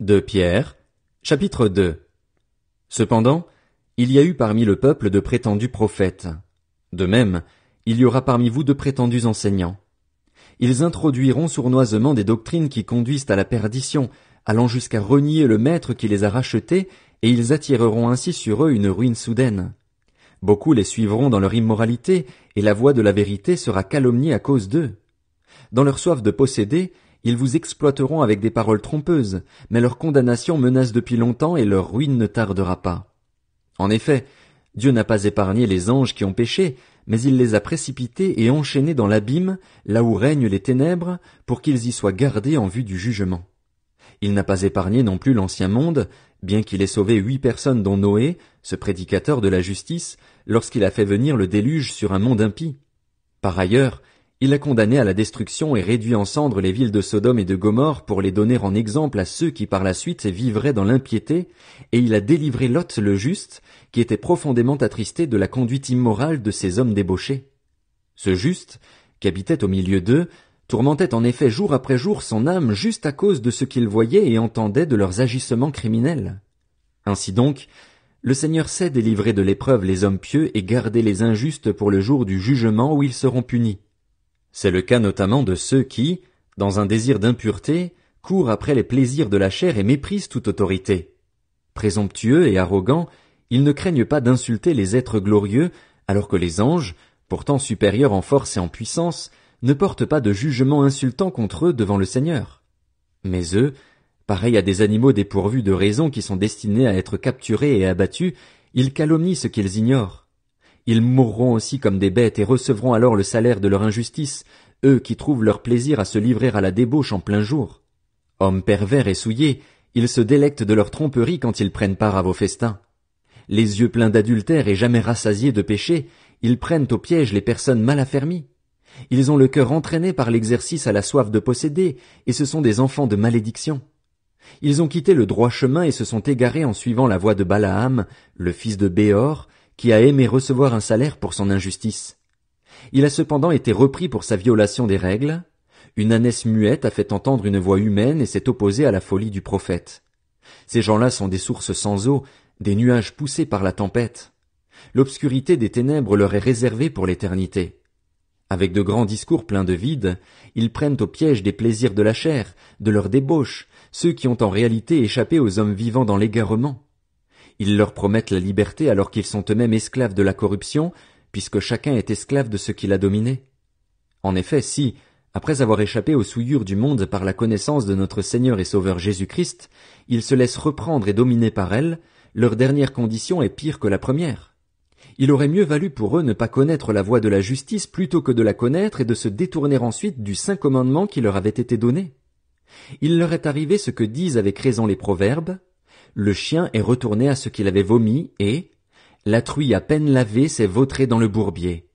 De Pierre, chapitre 2. Cependant, il y a eu parmi le peuple de prétendus prophètes. De même, il y aura parmi vous de prétendus enseignants. Ils introduiront sournoisement des doctrines qui conduisent à la perdition, allant jusqu'à renier le maître qui les a rachetés, et ils attireront ainsi sur eux une ruine soudaine. Beaucoup les suivront dans leur immoralité, et la voix de la vérité sera calomniée à cause d'eux. Dans leur soif de posséder, ils vous exploiteront avec des paroles trompeuses, mais leur condamnation menace depuis longtemps et leur ruine ne tardera pas. En effet, Dieu n'a pas épargné les anges qui ont péché, mais il les a précipités et enchaînés dans l'abîme, là où règnent les ténèbres, pour qu'ils y soient gardés en vue du jugement. Il n'a pas épargné non plus l'ancien monde, bien qu'il ait sauvé 8 personnes dont Noé, ce prédicateur de la justice, lorsqu'il a fait venir le déluge sur un monde impie. Par ailleurs, il a condamné à la destruction et réduit en cendres les villes de Sodome et de Gomorrhe pour les donner en exemple à ceux qui par la suite vivraient dans l'impiété, et il a délivré Lot le juste, qui était profondément attristé de la conduite immorale de ces hommes débauchés. Ce juste, qui habitait au milieu d'eux, tourmentait en effet jour après jour son âme juste à cause de ce qu'il voyait et entendait de leurs agissements criminels. Ainsi donc, le Seigneur sait délivrer de l'épreuve les hommes pieux et garder les injustes pour le jour du jugement où ils seront punis. C'est le cas notamment de ceux qui, dans un désir d'impureté, courent après les plaisirs de la chair et méprisent toute autorité. Présomptueux et arrogants, ils ne craignent pas d'insulter les êtres glorieux, alors que les anges, pourtant supérieurs en force et en puissance, ne portent pas de jugement insultant contre eux devant le Seigneur. Mais eux, pareils à des animaux dépourvus de raison qui sont destinés à être capturés et abattus, ils calomnient ce qu'ils ignorent. Ils mourront aussi comme des bêtes et recevront alors le salaire de leur injustice, eux qui trouvent leur plaisir à se livrer à la débauche en plein jour. Hommes pervers et souillés, ils se délectent de leur tromperie quand ils prennent part à vos festins. Les yeux pleins d'adultère et jamais rassasiés de péché, ils prennent au piège les personnes mal affermies. Ils ont le cœur entraîné par l'exercice à la soif de posséder, et ce sont des enfants de malédiction. Ils ont quitté le droit chemin et se sont égarés en suivant la voie de Balaam, le fils de Béor, qui a aimé recevoir un salaire pour son injustice. Il a cependant été repris pour sa violation des règles. Une ânesse muette a fait entendre une voix humaine et s'est opposée à la folie du prophète. Ces gens-là sont des sources sans eau, des nuages poussés par la tempête. L'obscurité des ténèbres leur est réservée pour l'éternité. Avec de grands discours pleins de vide, ils prennent au piège des plaisirs de la chair, de leur débauche, ceux qui ont en réalité échappé aux hommes vivants dans l'égarement. Ils leur promettent la liberté alors qu'ils sont eux-mêmes esclaves de la corruption, puisque chacun est esclave de ce qu'il a dominé. En effet, si, après avoir échappé aux souillures du monde par la connaissance de notre Seigneur et Sauveur Jésus-Christ, ils se laissent reprendre et dominer par elle, leur dernière condition est pire que la première. Il aurait mieux valu pour eux ne pas connaître la voie de la justice plutôt que de la connaître et de se détourner ensuite du saint commandement qui leur avait été donné. Il leur est arrivé ce que disent avec raison les proverbes: le chien est retourné à ce qu'il avait vomi et la truie à peine lavée s'est vautrée dans le bourbier.